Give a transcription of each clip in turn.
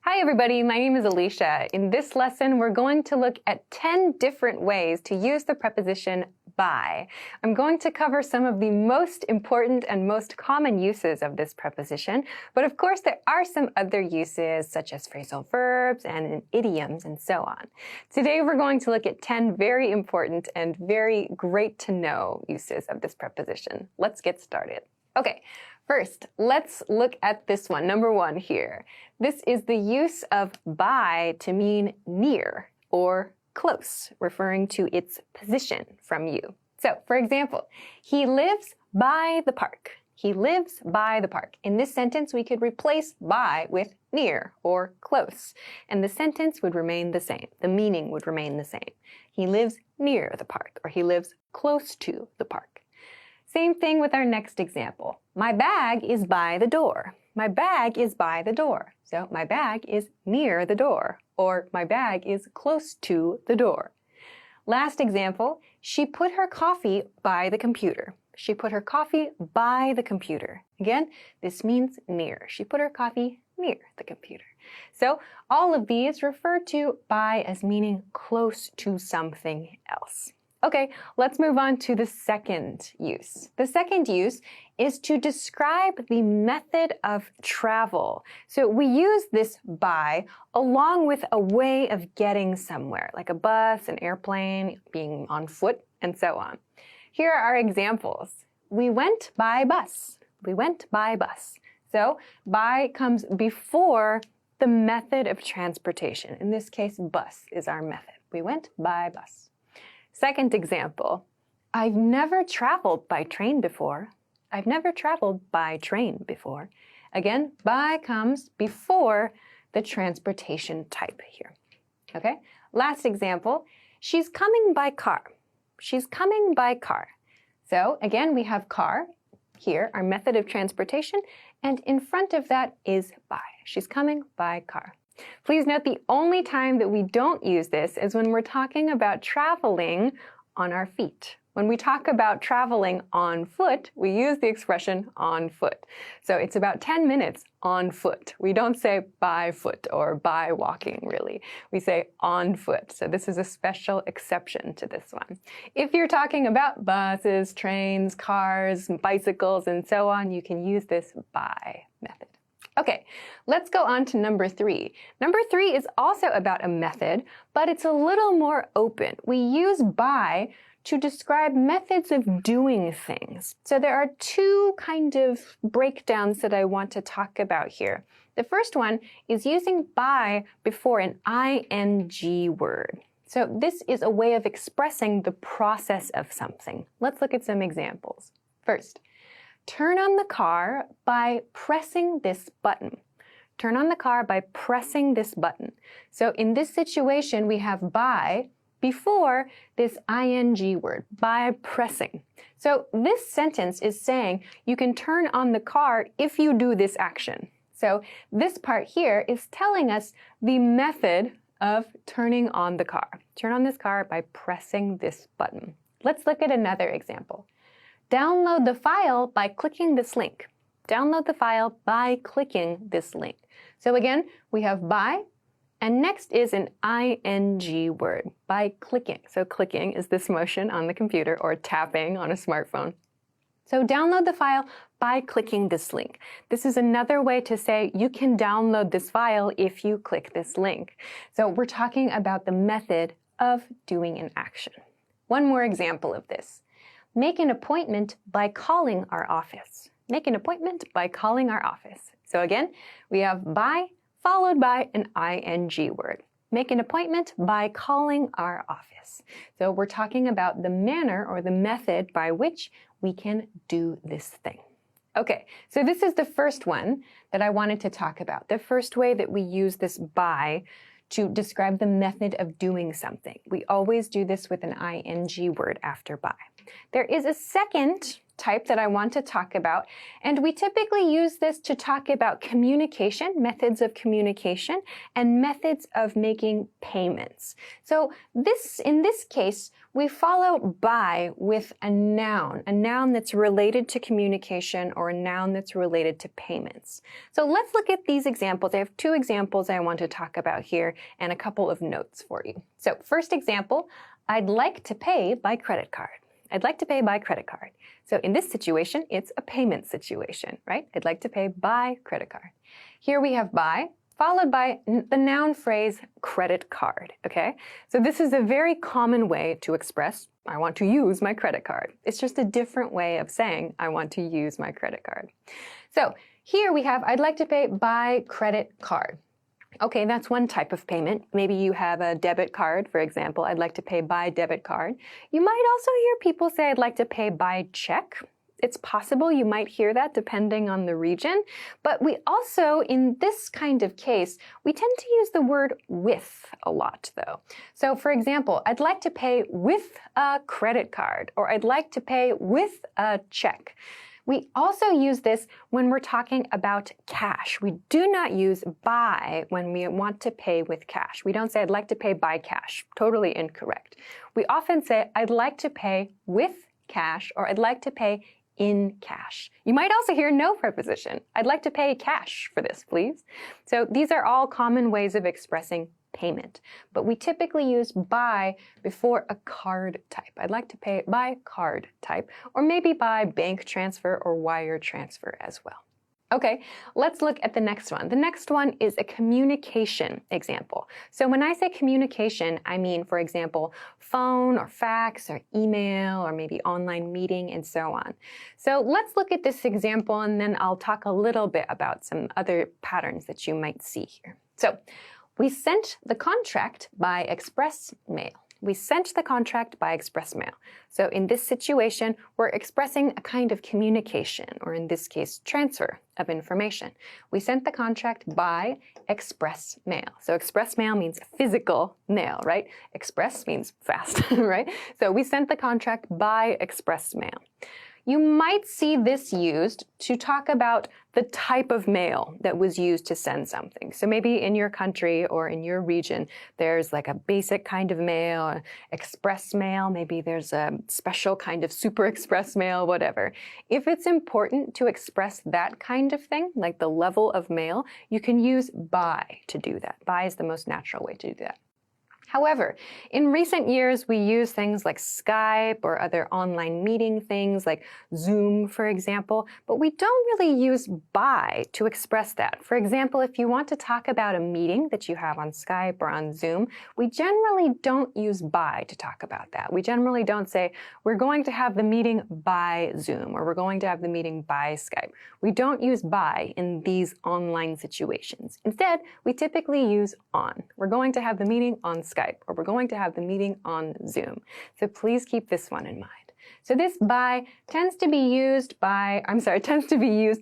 Hi everybody, my name is Alicia. In this lesson, we're going to look at 10 different ways to use the preposition by. I'm going to cover some of the most important and most common uses of this preposition, but of course there are some other uses such as phrasal verbs and idioms and so on. Today we're going to look at 10 very important and very great to know uses of this preposition. Let's get started. Okay. First, let's look at this one, number 1 here. This is the use of by to mean near or close, referring to its position from you. So, for example, he lives by the park. He lives by the park. In this sentence, we could replace by with near or close, and the sentence would remain the same. The meaning would remain the same. He lives near the park, or he lives close to the park. Same thing with our next example. My bag is by the door. My bag is by the door. So my bag is near the door, or my bag is close to the door. Last example, she put her coffee by the computer. She put her coffee by the computer. Again, this means near. She put her coffee near the computer. So all of these refer to by as meaning close to something else. Okay, let's move on to the second use. The second use is to describe the method of travel. So we use this by along with a way of getting somewhere, like a bus, an airplane, being on foot, and so on. Here are our examples. We went by bus. We went by bus. So by comes before the method of transportation. In this case, bus is our method. We went by bus. Second example, I've never traveled by train before. I've never traveled by train before. Again, by comes before the transportation type here. Okay, last example, she's coming by car. She's coming by car. So again, we have car here, our method of transportation, and in front of that is by. She's coming by car. Please note the only time that we don't use this is when we're talking about traveling on our feet. When we talk about traveling on foot, we use the expression on foot. So it's about 10 minutes on foot. We don't say by foot or by walking, really. We say on foot. So this is a special exception to this one. If you're talking about buses, trains, cars, bicycles, and so on, you can use this by method. Okay, let's go on to number 3. Number 3 is also about a method, but it's a little more open. We use by to describe methods of doing things. So there are 2 kind of breakdowns that I want to talk about here. The first one is using by before an ing word. So this is a way of expressing the process of something. Let's look at some examples. First, turn on the car by pressing this button. Turn on the car by pressing this button. So in this situation, we have by before this ing word, by pressing. So this sentence is saying you can turn on the car if you do this action. So this part here is telling us the method of turning on the car. Turn on this car by pressing this button. Let's look at another example. Download the file by clicking this link. Download the file by clicking this link. So again, we have by, and next is an ing word, by clicking. So clicking is this motion on the computer or tapping on a smartphone. So download the file by clicking this link. This is another way to say you can download this file if you click this link. So we're talking about the method of doing an action. One more example of this. Make an appointment by calling our office. Make an appointment by calling our office. So again, we have by followed by an ing word. Make an appointment by calling our office. So we're talking about the manner or the method by which we can do this thing. Okay, so this is the first one that I wanted to talk about. The first way that we use this by to describe the method of doing something. We always do this with an ing word after by. There is a second type that I want to talk about, and we typically use this to talk about communication, methods of communication, and methods of making payments. So in this case, we follow by with a noun that's related to communication or a noun that's related to payments. So let's look at these examples. I have 2 examples I want to talk about here and a couple of notes for you. So first example, I'd like to pay by credit card. I'd like to pay by credit card. So in this situation, it's a payment situation, right? I'd like to pay by credit card. Here we have by, followed by the noun phrase credit card, okay? So this is a very common way to express, I want to use my credit card. It's just a different way of saying, I want to use my credit card. So here we have, I'd like to pay by credit card. Okay, that's one type of payment. Maybe you have a debit card, for example. I'd like to pay by debit card. You might also hear people say, I'd like to pay by check. It's possible you might hear that depending on the region. But we also, in this kind of case, we tend to use the word with a lot, though. So, for example, I'd like to pay with a credit card, or I'd like to pay with a check. We also use this when we're talking about cash. We do not use by when we want to pay with cash. We don't say, I'd like to pay by cash. Totally incorrect. We often say, I'd like to pay with cash, or I'd like to pay in cash. You might also hear no preposition. I'd like to pay cash for this, please. So these are all common ways of expressing payment, but we typically use by before a card type. I'd like to pay by card type, or maybe by bank transfer or wire transfer as well. Okay, let's look at the next one. The next one is a communication example. So when I say communication, I mean, for example, phone or fax or email or maybe online meeting and so on. So let's look at this example and then I'll talk a little bit about some other patterns that you might see here. So we sent the contract by express mail. We sent the contract by express mail. So in this situation, we're expressing a kind of communication, or in this case, transfer of information. We sent the contract by express mail. So express mail means physical mail, right? Express means fast, right? So we sent the contract by express mail. You might see this used to talk about the type of mail that was used to send something. So maybe in your country or in your region, there's like a basic kind of mail, express mail, maybe there's a special kind of super express mail, whatever. If it's important to express that kind of thing, like the level of mail, you can use by to do that. By is the most natural way to do that. However, in recent years, we use things like Skype or other online meeting things like Zoom, for example, but we don't really use by to express that. For example, if you want to talk about a meeting that you have on Skype or on Zoom, we generally don't use by to talk about that. We generally don't say, we're going to have the meeting by Zoom or we're going to have the meeting by Skype. We don't use by in these online situations. Instead, we typically use on. We're going to have the meeting on Skype, or we're going to have the meeting on Zoom. So please keep this one in mind. So this by tends to be used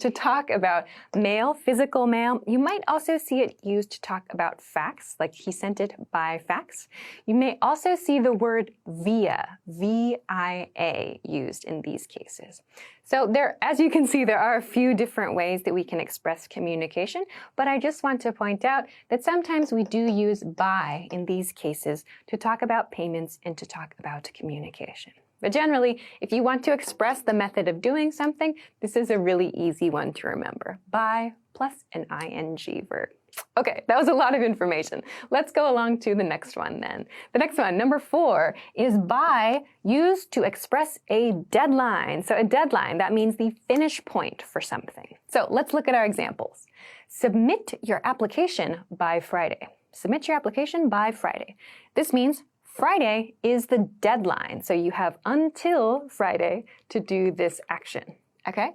to talk about mail, physical mail. You might also see it used to talk about fax, like he sent it by fax. You may also see the word via, V-I-A, used in these cases. So as you can see, there are a few different ways that we can express communication, but I just want to point out that sometimes we do use by in these cases to talk about payments and to talk about communication. But generally, if you want to express the method of doing something, this is a really easy one to remember. By plus an ing verb. Okay, that was a lot of information. Let's go along to the next one then. The next one, number 4, is by used to express a deadline. So a deadline, that means the finish point for something. So let's look at our examples. Submit your application by Friday. Submit your application by Friday. This means Friday is the deadline, so you have until Friday to do this action, okay?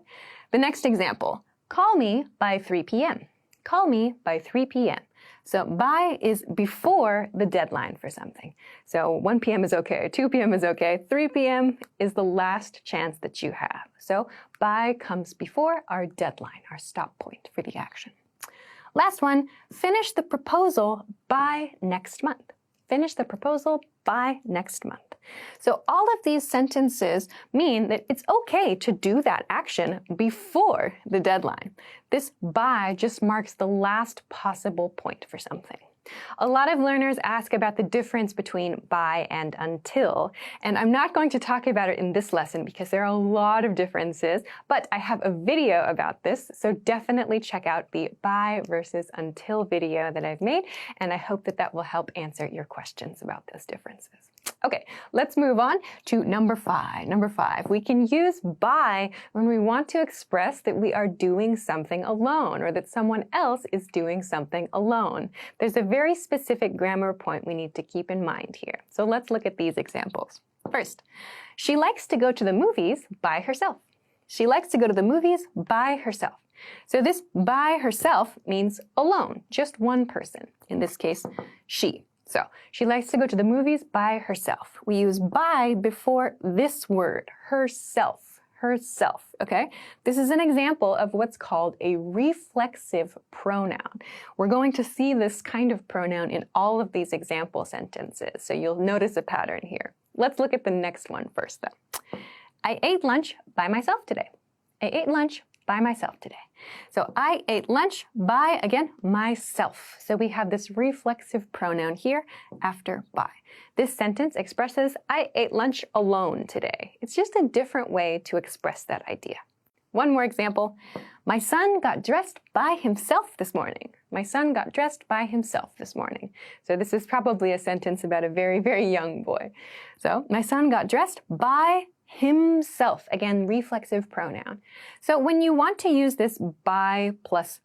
The next example, call me by 3 p.m. Call me by 3 p.m. So by is before the deadline for something. So 1 p.m. is okay, 2 p.m. is okay, 3 p.m. is the last chance that you have. So by comes before our deadline, our stop point for the action. Last one, finish the proposal by next month. finish the proposal by next month. So all of these sentences mean that it's okay to do that action before the deadline. This by just marks the last possible point for something. A lot of learners ask about the difference between by and until, and I'm not going to talk about it in this lesson because there are a lot of differences, but I have a video about this, so definitely check out the by versus until video that I've made, and I hope that that will help answer your questions about those differences. Okay, let's move on to number 5. Number 5, we can use by when we want to express that we are doing something alone or that someone else is doing something alone. There's a very specific grammar point we need to keep in mind here. So let's look at these examples. First, she likes to go to the movies by herself. She likes to go to the movies by herself. So this by herself means alone, just one person. In this case, she. So she likes to go to the movies by herself. We use by before this word, herself, herself, okay? This is an example of what's called a reflexive pronoun. We're going to see this kind of pronoun in all of these example sentences, so you'll notice a pattern here. Let's look at the next one first, though. I ate lunch by myself today. I ate lunch by myself today. So I ate lunch by, again, myself. So we have this reflexive pronoun here after by. This sentence expresses, I ate lunch alone today. It's just a different way to express that idea. One more example. My son got dressed by himself this morning. My son got dressed by himself this morning. So this is probably a sentence about a very, very young boy. So my son got dressed by himself. Again, reflexive pronoun. So when you want to use this by plus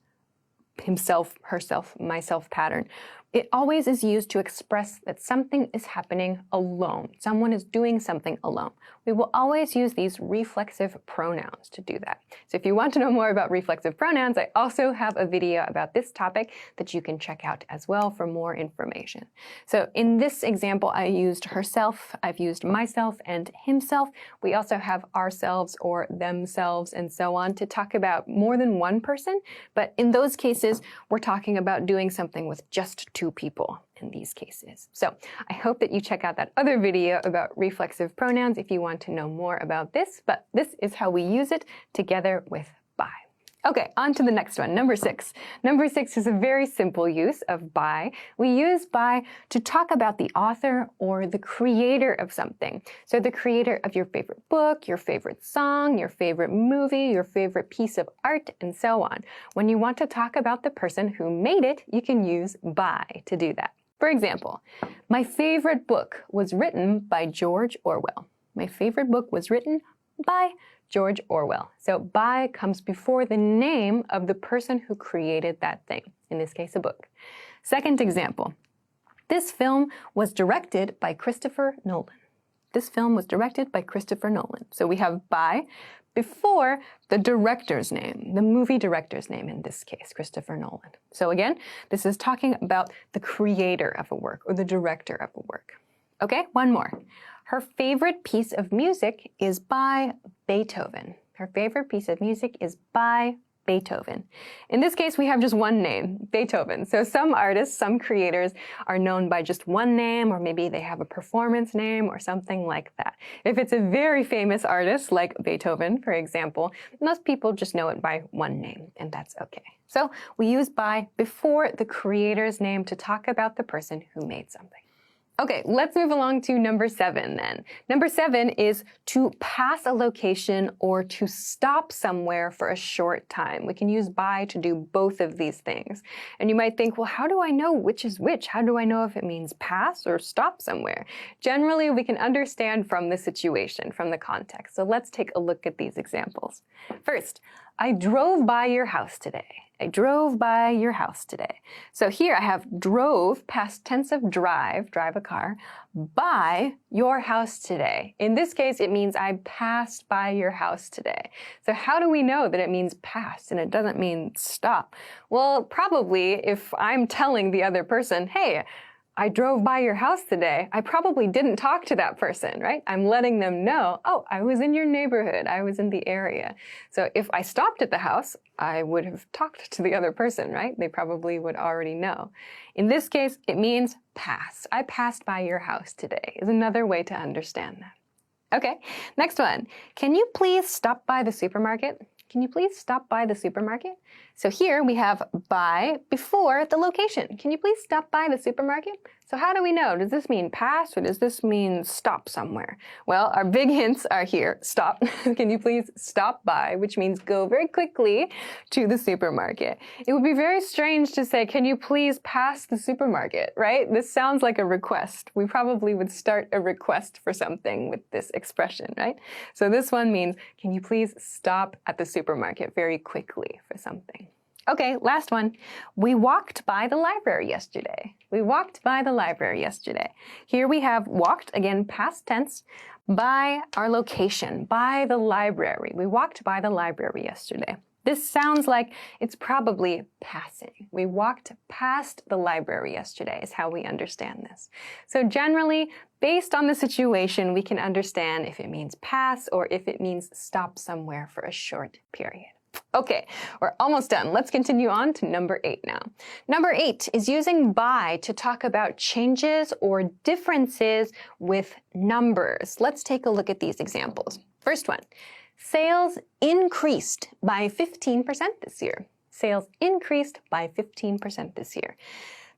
himself, herself, myself pattern, it always is used to express that something is happening alone. Someone is doing something alone. We will always use these reflexive pronouns to do that. So if you want to know more about reflexive pronouns, I also have a video about this topic that you can check out as well for more information. So in this example, I used herself, I've used myself and himself. We also have ourselves or themselves and so on to talk about more than one person. But in those cases, we're talking about doing something with just two people in these cases. So I hope that you check out that other video about reflexive pronouns if you want to know more about this, but this is how we use it together with by. Okay, on to the next one, number 6. Number 6 is a very simple use of by. We use by to talk about the author or the creator of something. So the creator of your favorite book, your favorite song, your favorite movie, your favorite piece of art, and so on. When you want to talk about the person who made it, you can use by to do that. For example, my favorite book was written by George Orwell. My favorite book was written by George Orwell. So by comes before the name of the person who created that thing, in this case, a book. Second example, this film was directed by Christopher Nolan. This film was directed by Christopher Nolan. So we have by before the director's name, the movie director's name in this case, Christopher Nolan. So again, this is talking about the creator of a work or the director of a work. Okay, one more. Her favorite piece of music is by Beethoven. Her favorite piece of music is by Beethoven. In this case, we have just one name, Beethoven. So some artists, some creators are known by just one name, or maybe they have a performance name or something like that. If it's a very famous artist like Beethoven, for example, most people just know it by one name, and that's okay. So we use by before the creator's name to talk about the person who made something. Okay, let's move along to number 7 then. Number 7 is to pass a location or to stop somewhere for a short time. We can use by to do both of these things. And you might think, well, how do I know which is which? How do I know if it means pass or stop somewhere? Generally, we can understand from the situation, from the context. So let's take a look at these examples. First, I drove by your house today. I drove by your house today. So here I have drove, past tense of drive a car, by your house today. In this case, it means I passed by your house today. So how do we know that it means pass and it doesn't mean stop? Well, probably if I'm telling the other person, hey, I drove by your house today, I probably didn't talk to that person, right? I'm letting them know, oh, I was in your neighborhood, I was in the area. So if I stopped at the house, I would have talked to the other person, right? They probably would already know. In this case, it means passed. I passed by your house today is another way to understand that. Okay, next one. Can you please stop by the supermarket? Can you please stop by the supermarket? So here we have by before the location. Can you please stop by the supermarket? So how do we know? Does this mean pass or does this mean stop somewhere? Well, our big hints are here. Stop. Can you please stop by, which means go very quickly to the supermarket. It would be very strange to say, can you please pass the supermarket, right? This sounds like a request. We probably would start a request for something with this expression, right? So this one means, can you please stop at the supermarket very quickly for something? Okay, last one. We walked by the library yesterday. We walked by the library yesterday. Here we have walked, again, past tense, by our location, by the library. We walked by the library yesterday. This sounds like it's probably passing. We walked past the library yesterday is how we understand this. So generally, based on the situation, we can understand if it means pass or if it means stop somewhere for a short period. Okay, we're almost done. Let's continue on to number 8 now. Number 8 is using by to talk about changes or differences with numbers. Let's take a look at these examples. First one, sales increased by 15% this year. Sales increased by 15% this year.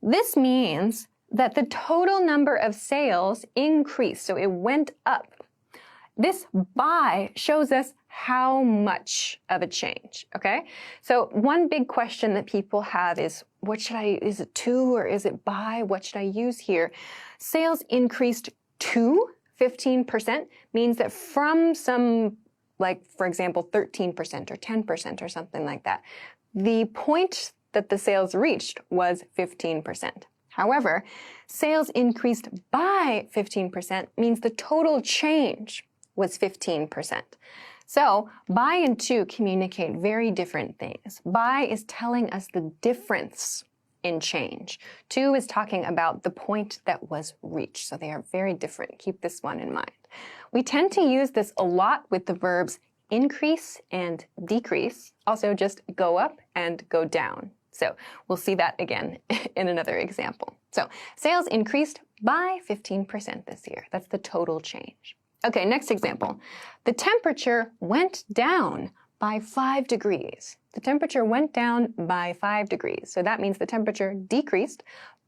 This means that the total number of sales increased, so it went up. This by shows us how much of a change, okay? So one big question that people have is, is it to or is it by? What should I use here? Sales increased to 15% means that from some, like for example, 13% or 10% or something like that, the point that the sales reached was 15%. However, sales increased by 15% means the total change was 15%. So, by and to communicate very different things. By is telling us the difference in change. To is talking about the point that was reached. So they are very different. Keep this one in mind. We tend to use this a lot with the verbs increase and decrease. Also just go up and go down. So we'll see that again in another example. So sales increased by 15% this year. That's the total change. Okay, next example. The temperature went down by 5 degrees. The temperature went down by 5 degrees. So that means the temperature decreased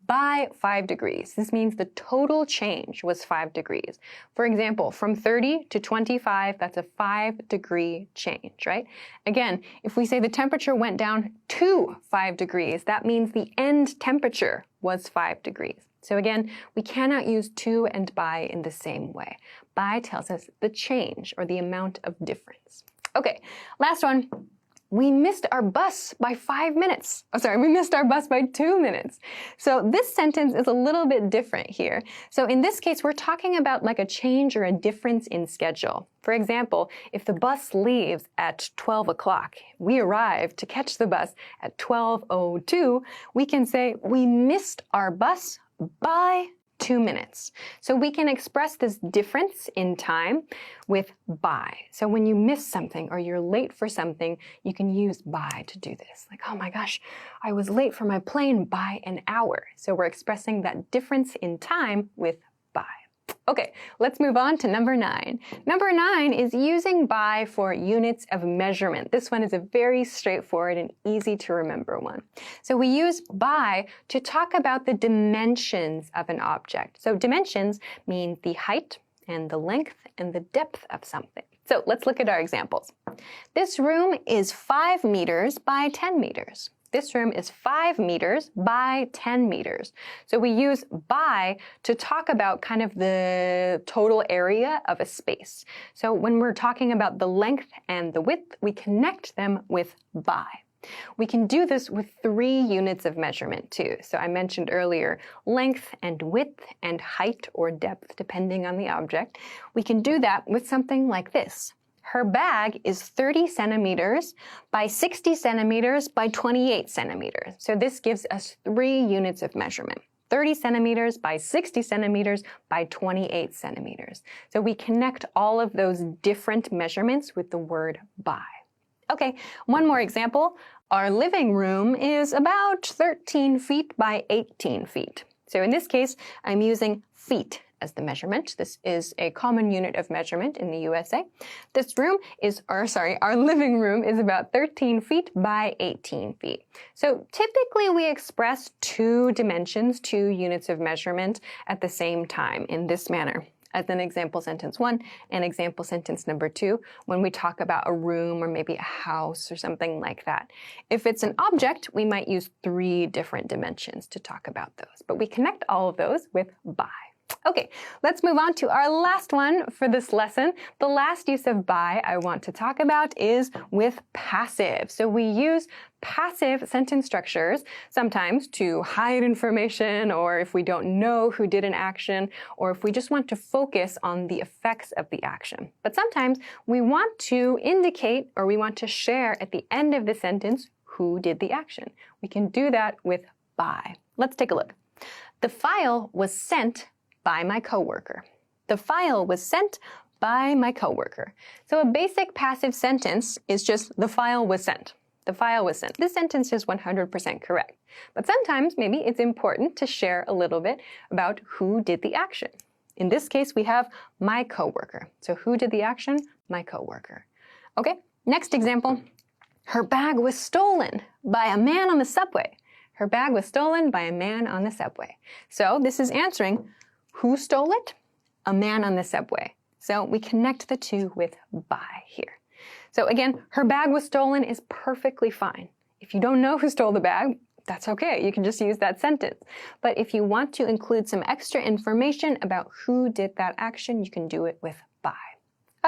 by 5 degrees. This means the total change was 5 degrees. For example, from 30 to 25, that's a 5-degree change, right? Again, if we say the temperature went down to 5 degrees, that means the end temperature was 5 degrees. So again, we cannot use to and by in the same way. By tells us the change or the amount of difference. Okay, last one. We missed our bus by 5 minutes. Oh, sorry, we missed our bus by 2 minutes. So this sentence is a little bit different here. So in this case, we're talking about like a change or a difference in schedule. For example, if the bus leaves at 12 o'clock, we arrive to catch the bus at 12:02, we can say we missed our bus by 2 minutes. So we can express this difference in time with by. So when you miss something or you're late for something, you can use by to do this. Like, oh my gosh, I was late for my plane by an hour. So we're expressing that difference in time with by. Okay, let's move on to number 9. Number 9 is using by for units of measurement. This one is a very straightforward and easy to remember one. So we use by to talk about the dimensions of an object. So dimensions mean the height and the length and the depth of something. So let's look at our examples. This room is 5 meters by 10 meters. This room is 5 meters by 10 meters. So we use by to talk about kind of the total area of a space. So when we're talking about the length and the width, we connect them with by. We can do this with 3 units of measurement too. So I mentioned earlier length and width and height or depth depending on the object. We can do that with something like this. Her bag is 30 centimeters by 60 centimeters by 28 centimeters. So this gives us 3 units of measurement. 30 centimeters by 60 centimeters by 28 centimeters. So we connect all of those different measurements with the word by. Okay, one more example. Our living room is about 13 feet by 18 feet. So in this case, I'm using feet as the measurement. This is a common unit of measurement in the USA. Our living room is about 13 feet by 18 feet. So typically we express two dimensions, two units of measurement at the same time in this manner, as an example sentence 1 and example sentence number 2 when we talk about a room or maybe a house or something like that. If it's an object, we might use 3 different dimensions to talk about those, but we connect all of those with by. Okay, let's move on to our last one for this lesson. The last use of by I want to talk about is with passive. So we use passive sentence structures sometimes to hide information, or if we don't know who did an action, or if we just want to focus on the effects of the action. But sometimes we want to indicate or we want to share at the end of the sentence who did the action. We can do that with by. Let's take a look. The file was sent by my coworker. The file was sent by my coworker. So a basic passive sentence is just the file was sent. The file was sent. This sentence is 100% correct. But sometimes maybe it's important to share a little bit about who did the action. In this case, we have my coworker. So who did the action? My coworker. Okay, next example. Her bag was stolen by a man on the subway. Her bag was stolen by a man on the subway. So this is answering who stole it? A man on the subway. So we connect the two with by here. So again, her bag was stolen is perfectly fine. If you don't know who stole the bag, that's okay. You can just use that sentence. But if you want to include some extra information about who did that action, you can do it with by.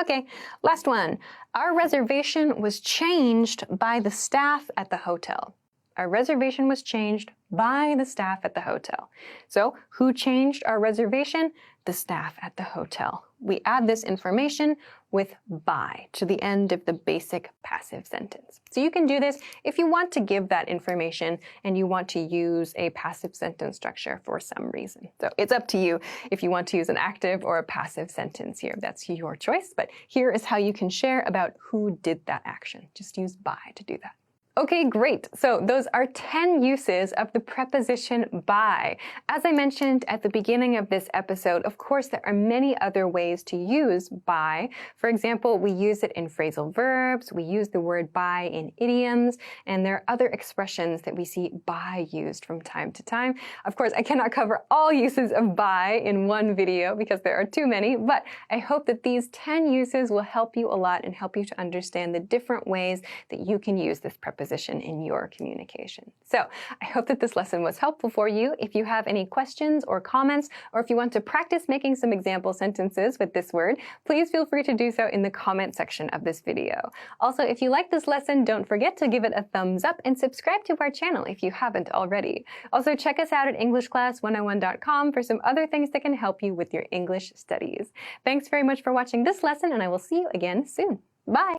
Okay, last one. Our reservation was changed by the staff at the hotel. Our reservation was changed by the staff at the hotel. So who changed our reservation? The staff at the hotel. We add this information with by to the end of the basic passive sentence. So you can do this if you want to give that information and you want to use a passive sentence structure for some reason. So it's up to you if you want to use an active or a passive sentence here. That's your choice, but here is how you can share about who did that action. Just use by to do that. Okay, great. So those are 10 uses of the preposition by. As I mentioned at the beginning of this episode, of course, there are many other ways to use by. For example, we use it in phrasal verbs, we use the word by in idioms, and there are other expressions that we see by used from time to time. Of course, I cannot cover all uses of by in one video because there are too many, but I hope that these 10 uses will help you a lot and help you to understand the different ways that you can use this preposition in your communication. So I hope that this lesson was helpful for you. If you have any questions or comments, or if you want to practice making some example sentences with this word, please feel free to do so in the comment section of this video. Also, if you like this lesson, don't forget to give it a thumbs up and subscribe to our channel if you haven't already. Also, check us out at EnglishClass101.com for some other things that can help you with your English studies. Thanks very much for watching this lesson, and I will see you again soon. Bye!